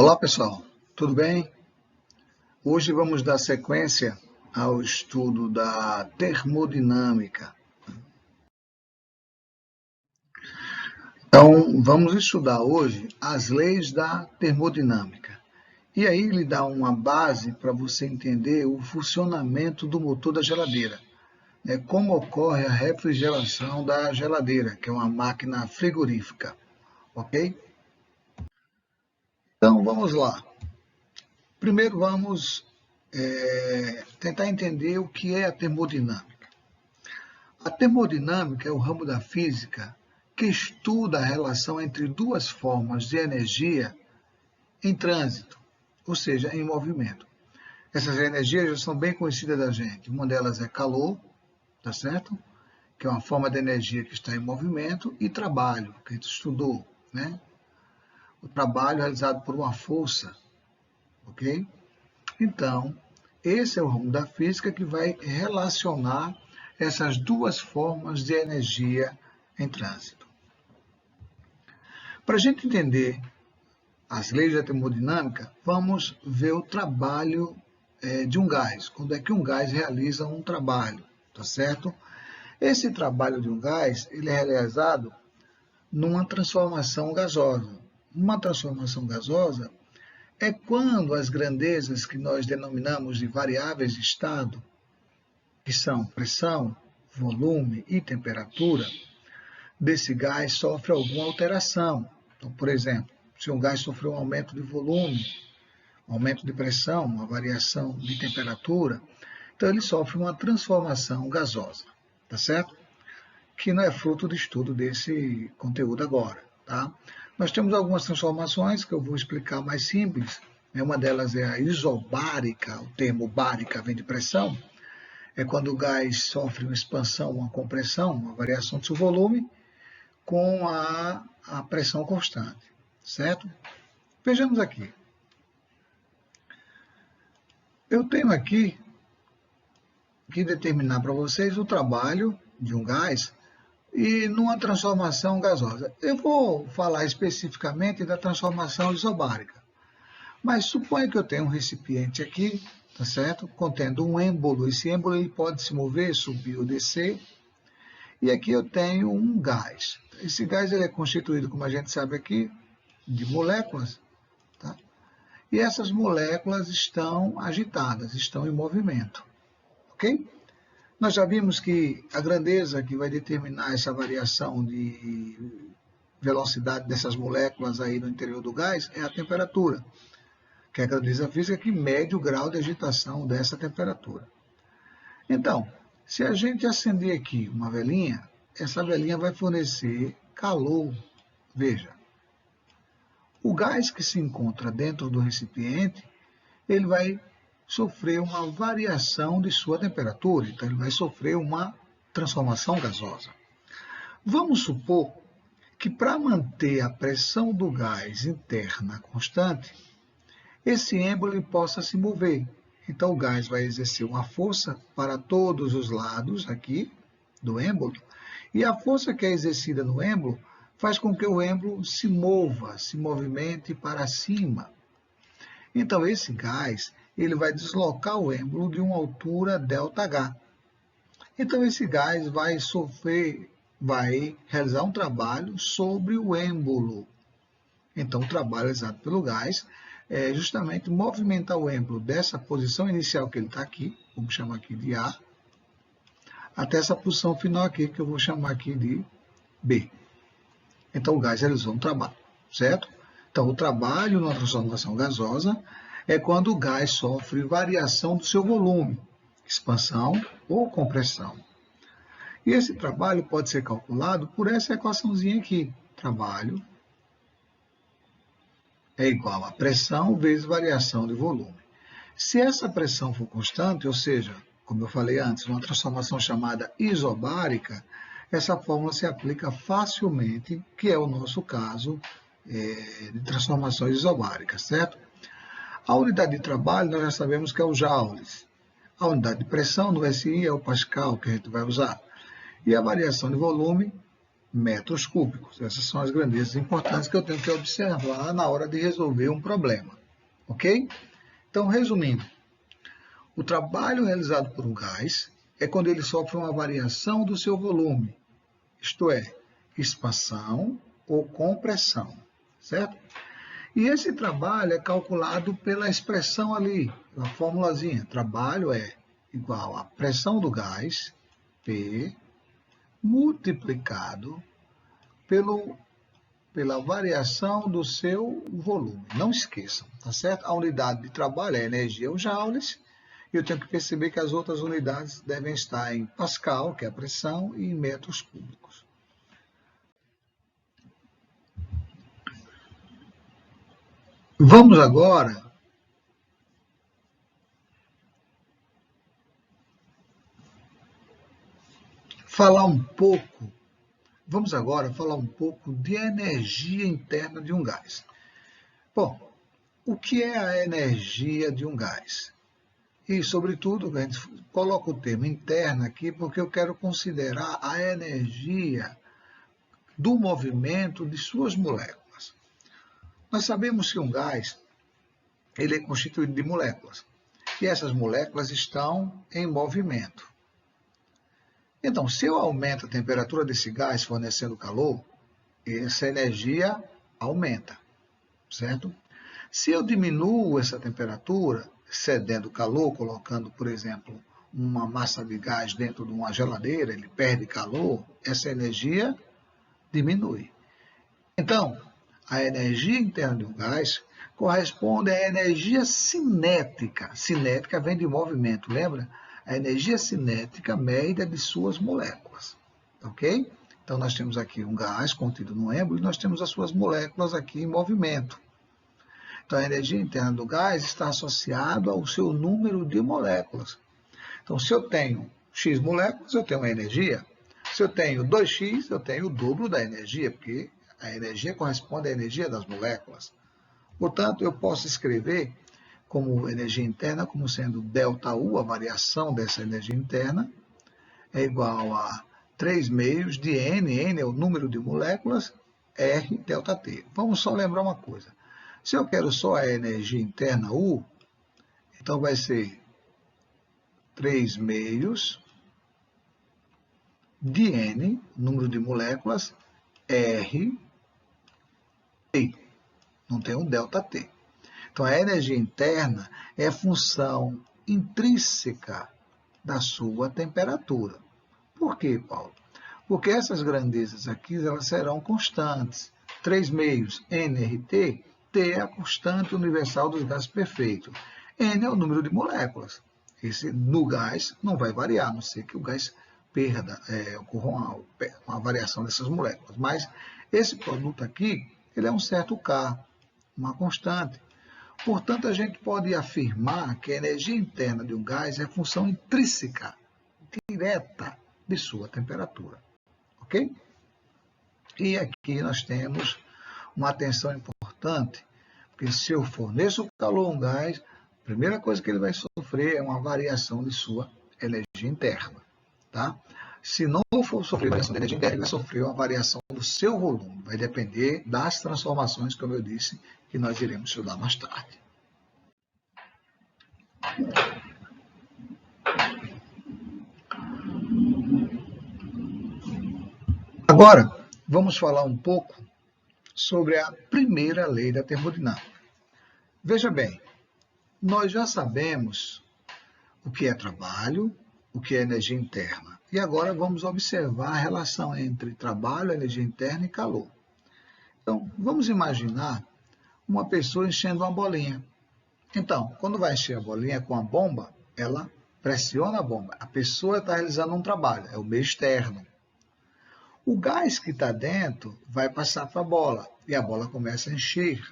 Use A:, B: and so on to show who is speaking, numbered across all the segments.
A: Olá pessoal, tudo bem? Hoje vamos dar sequência ao estudo da termodinâmica. Então, vamos estudar hoje as leis da termodinâmica. E aí ele dá uma base para você entender o funcionamento do motor da geladeira. Como ocorre a refrigeração da geladeira, que é uma máquina frigorífica, ok? Então, vamos lá. Primeiro vamos tentar entender o que é a termodinâmica. A termodinâmica é o ramo da física que estuda a relação entre duas formas de energia em trânsito, ou seja, em movimento. Essas energias já são bem conhecidas da gente. Uma delas é calor, tá certo? Que é uma forma de energia que está em movimento, e trabalho, que a gente estudou, né? O trabalho realizado por uma força, ok? Então, esse é o ramo da física que vai relacionar essas duas formas de energia em trânsito. Para a gente entender as leis da termodinâmica, vamos ver o trabalho de um gás. Quando é que um gás realiza um trabalho, tá certo? Esse trabalho de um gás, ele é realizado numa transformação gasosa. Uma transformação gasosa é quando as grandezas que nós denominamos de variáveis de estado, que são pressão, volume e temperatura, desse gás sofre alguma alteração. Então, por exemplo, se um gás sofreu um aumento de volume, um aumento de pressão, uma variação de temperatura, então ele sofre uma transformação gasosa, tá certo? Que não é fruto do estudo desse conteúdo agora, tá? Nós temos algumas transformações que eu vou explicar mais simples. Uma delas é a isobárica, o termo bárica vem de pressão, é quando o gás sofre uma expansão, uma compressão, uma variação do seu volume, com a pressão constante, certo? Vejamos aqui. Eu tenho aqui que determinar para vocês o trabalho de um gás e numa transformação gasosa. Eu vou falar especificamente da transformação isobárica, mas suponha que eu tenho um recipiente aqui, tá certo? Contendo um êmbolo. Esse êmbolo ele pode se mover, subir ou descer. E aqui eu tenho um gás. Esse gás ele é constituído, como a gente sabe aqui, de moléculas, tá? E essas moléculas estão agitadas, estão em movimento, ok? Nós já vimos que a grandeza que vai determinar essa variação de velocidade dessas moléculas aí no interior do gás é a temperatura, que é a grandeza física que mede o grau de agitação dessa temperatura. Então, se a gente acender aqui uma velinha, essa velinha vai fornecer calor. Veja, o gás que se encontra dentro do recipiente, ele vai sofrer uma variação de sua temperatura, então ele vai sofrer uma transformação gasosa. Vamos supor que para manter a pressão do gás interna constante, esse êmbolo possa se mover. Então o gás vai exercer uma força para todos os lados aqui do êmbolo, e a força que é exercida no êmbolo faz com que o êmbolo se mova, se movimente para cima. Então esse gás ele vai deslocar o êmbolo de uma altura ΔH. Então esse gás vai realizar um trabalho sobre o êmbolo. Então o trabalho realizado pelo gás é justamente movimentar o êmbolo dessa posição inicial que ele está aqui, vamos chamar aqui de A, até essa posição final aqui, que eu vou chamar aqui de B. Então o gás realizou um trabalho, certo? Então o trabalho na transformação gasosa é quando o gás sofre variação do seu volume, expansão ou compressão. E esse trabalho pode ser calculado por essa equaçãozinha aqui. Trabalho é igual a pressão vezes variação de volume. Se essa pressão for constante, ou seja, como eu falei antes, uma transformação chamada isobárica, essa fórmula se aplica facilmente, que é o nosso caso de transformações isobáricas, certo? A unidade de trabalho nós já sabemos que é o joules. A unidade de pressão no SI é o pascal que a gente vai usar. E a variação de volume metros cúbicos. Essas são as grandezas importantes que eu tenho que observar na hora de resolver um problema. Ok? Então, resumindo, o trabalho realizado por um gás é quando ele sofre uma variação do seu volume, isto é, expansão ou compressão, certo? E esse trabalho é calculado pela expressão ali, a formulazinha. Trabalho é igual à pressão do gás, P, multiplicado pela variação do seu volume. Não esqueçam, tá certo? A unidade de trabalho é energia, os joules, e eu tenho que perceber que as outras unidades devem estar em Pascal, que é a pressão, e em metros cúbicos. Vamos agora falar um pouco de energia interna de um gás. Bom, o que é a energia de um gás? E, sobretudo, a gente coloca o termo interna aqui porque eu quero considerar a energia do movimento de suas moléculas. Nós sabemos que um gás ele é constituído de moléculas, e essas moléculas estão em movimento. Então, se eu aumento a temperatura desse gás fornecendo calor, essa energia aumenta, certo? Se eu diminuo essa temperatura, cedendo calor, colocando, por exemplo, uma massa de gás dentro de uma geladeira, ele perde calor, essa energia diminui. Então, a energia interna de um gás corresponde à energia cinética. Cinética vem de movimento, lembra? A energia cinética média de suas moléculas, ok? Então, nós temos aqui um gás contido no êmbolo e nós temos as suas moléculas aqui em movimento. Então, a energia interna do gás está associada ao seu número de moléculas. Então, se eu tenho X moléculas, eu tenho uma energia. Se eu tenho 2x, eu tenho o dobro da energia, porque a energia corresponde à energia das moléculas. Portanto, eu posso escrever como energia interna, como sendo ΔU, a variação dessa energia interna, é igual a 3 meios de N, N é o número de moléculas, R ΔT. Vamos só lembrar uma coisa. Se eu quero só a energia interna U, então vai ser 3 meios de N, número de moléculas, R, T. Não tem um ΔT. Então, a energia interna é função intrínseca da sua temperatura. Por quê, Paulo? Porque essas grandezas aqui elas serão constantes. 3 meios nRT, T é a constante universal dos gases perfeitos. N é o número de moléculas. Esse no gás não vai variar, a não ser que o gás ocorra uma variação dessas moléculas. Mas esse produto aqui, ele é um certo K, uma constante. Portanto, a gente pode afirmar que a energia interna de um gás é função intrínseca, direta, de sua temperatura. Ok? E aqui nós temos uma atenção importante, porque se eu forneço calor a um gás, a primeira coisa que ele vai sofrer é uma variação de sua energia interna. Tá? Se não for sofrer variação de energia interna, ele vai sofrer uma variação do seu volume. Vai depender das transformações, como eu disse, que nós iremos estudar mais tarde. Agora, vamos falar um pouco sobre a primeira lei da termodinâmica. Veja bem, nós já sabemos o que é trabalho, o que é energia interna. E agora vamos observar a relação entre trabalho, energia interna e calor. Então, vamos imaginar uma pessoa enchendo uma bolinha. Então, quando vai encher a bolinha com a bomba, ela pressiona a bomba. A pessoa está realizando um trabalho, é o meio externo. O gás que está dentro vai passar para a bola e a bola começa a encher.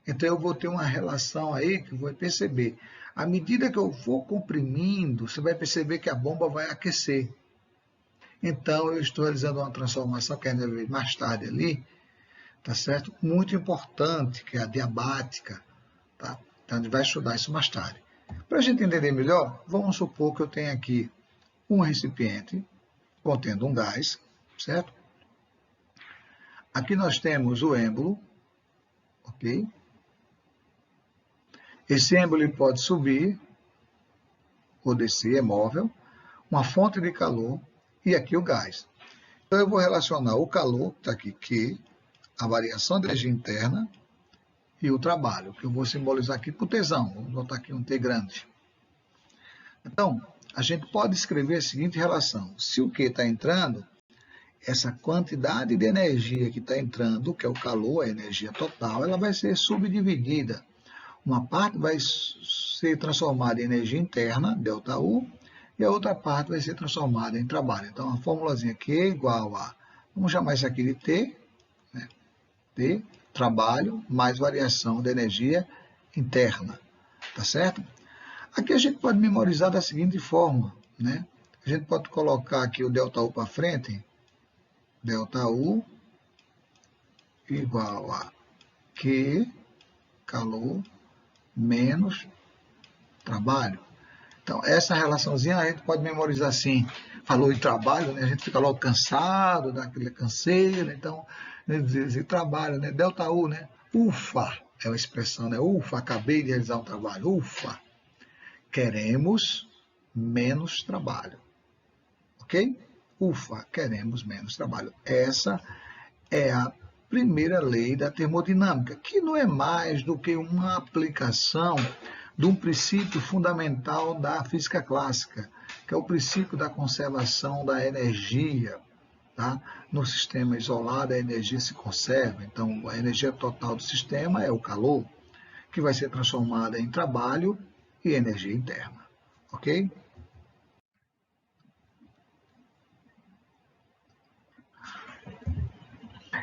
A: Então, eu vou ter uma relação aí que vou perceber. À medida que eu for comprimindo, você vai perceber que a bomba vai aquecer. Então, eu estou realizando uma transformação que ainda vai mais tarde ali, tá certo? Muito importante, que é a diabática. Tá? Então, a gente vai estudar isso mais tarde. Para a gente entender melhor, vamos supor que eu tenho aqui um recipiente contendo um gás, certo? Aqui nós temos o êmbolo, ok? Esse êmbolo ele pode subir ou descer, é móvel, uma fonte de calor e aqui o gás. Então eu vou relacionar o calor, que está aqui, Q, a variação de energia interna e o trabalho, que eu vou simbolizar aqui por tesão. Vou botar aqui um T grande. Então, a gente pode escrever a seguinte relação. Se o Q está entrando, essa quantidade de energia que está entrando, que é o calor, a energia total, ela vai ser subdividida. Uma parte vai ser transformada em energia interna, ΔU, e a outra parte vai ser transformada em trabalho. Então, a formulazinha Q é igual a, vamos chamar isso aqui de T, né? T, trabalho, mais variação de energia interna, tá certo? Aqui a gente pode memorizar da seguinte forma, né? A gente pode colocar aqui o ΔU para frente, ΔU igual a Q, calor, menos trabalho. Então, essa relaçãozinha a gente pode memorizar assim. Falou de trabalho, né? A gente fica logo cansado, dá aquele canseira, então, dizer trabalho, né? ΔU, né? Ufa, é uma expressão, né? Ufa, acabei de realizar um trabalho, ufa. Queremos menos trabalho, ok? Ufa, queremos menos trabalho. Essa é a primeira lei da termodinâmica, que não é mais do que uma aplicação de um princípio fundamental da física clássica, que é o princípio da conservação da energia. Tá? No sistema isolado, a energia se conserva, então a energia total do sistema é o calor, que vai ser transformada em trabalho e energia interna. Ok?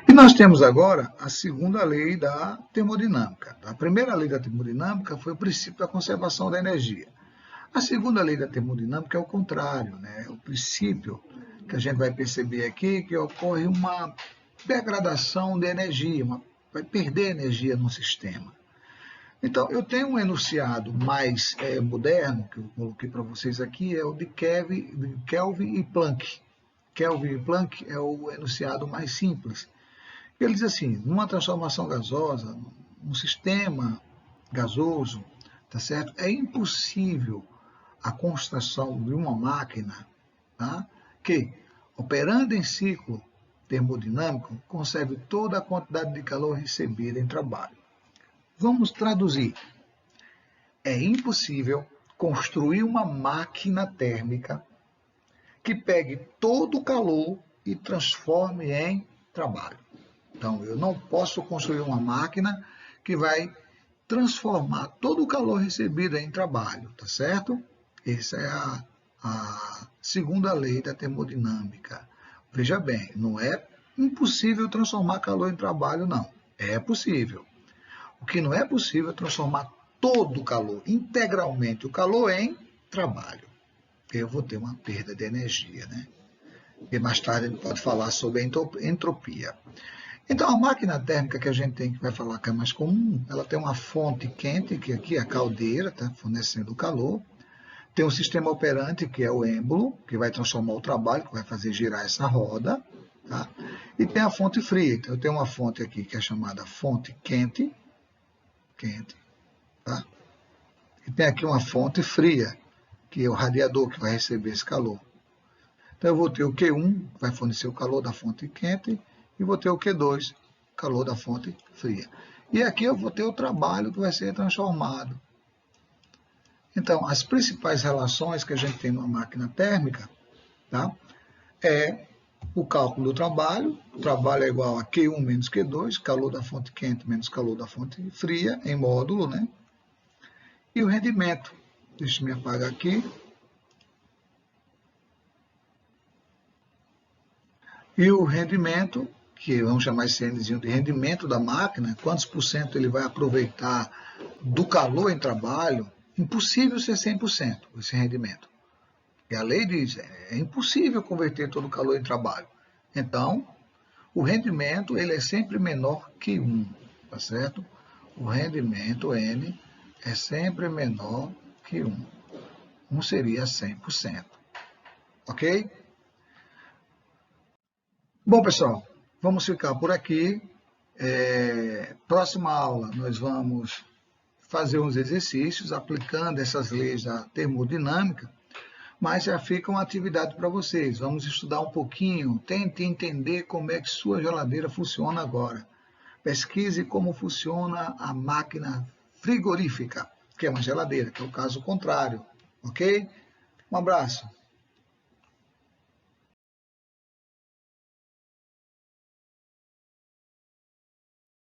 A: E nós temos agora a segunda lei da termodinâmica. A primeira lei da termodinâmica foi o princípio da conservação da energia. A segunda lei da termodinâmica é o contrário, né? É o princípio que a gente vai perceber aqui que ocorre uma degradação de energia, vai perder energia no sistema. Então, eu tenho um enunciado mais moderno, que eu coloquei para vocês aqui, é o de Kelvin e Planck. Kelvin e Planck é o enunciado mais simples. Ele diz assim, numa transformação gasosa, num sistema gasoso, tá certo? É impossível a construção de uma máquina, tá? Que, operando em ciclo termodinâmico, conserve toda a quantidade de calor recebida em trabalho. Vamos traduzir. É impossível construir uma máquina térmica que pegue todo o calor e transforme em trabalho. Então, eu não posso construir uma máquina que vai transformar todo o calor recebido em trabalho, tá certo? Essa é a segunda lei da termodinâmica. Veja bem, não é impossível transformar calor em trabalho, não. É possível. O que não é possível é transformar todo o calor, integralmente o calor, em trabalho. Eu vou ter uma perda de energia, né? E mais tarde a gente pode falar sobre a entropia. Então, a máquina térmica que a gente tem, que vai falar que é mais comum, ela tem uma fonte quente, que aqui é a caldeira, tá? Fornecendo o calor. Tem um sistema operante, que é o êmbolo, que vai transformar o trabalho, que vai fazer girar essa roda. Tá? E tem a fonte fria. Então, eu tenho uma fonte aqui que é chamada fonte quente, tá? E tem aqui uma fonte fria, que é o radiador que vai receber esse calor. Então eu vou ter o Q1, que vai fornecer o calor da fonte quente, e vou ter o Q2, calor da fonte fria. E aqui eu vou ter o trabalho que vai ser transformado. Então, as principais relações que a gente tem numa máquina térmica, tá? É o cálculo do trabalho. O trabalho é igual a Q1 menos Q2, calor da fonte quente menos calor da fonte fria, em módulo, né? E o rendimento. Deixa eu me apagar aqui. E o rendimento, que vamos chamar esse Nzinho de rendimento da máquina, quantos por cento ele vai aproveitar do calor em trabalho, impossível ser 100% esse rendimento. E a lei diz, é impossível converter todo o calor em trabalho. Então, o rendimento ele é sempre menor que 1, tá certo? O rendimento N é sempre menor que 1. 1 seria 100%. Ok? Bom, pessoal, Vamos ficar por aqui. Próxima aula, nós vamos fazer uns exercícios aplicando essas leis da termodinâmica, mas já fica uma atividade para vocês. Vamos estudar um pouquinho, tente entender como é que sua geladeira funciona agora. Pesquise como funciona a máquina frigorífica, que é uma geladeira, que é o caso contrário, ok? Um abraço.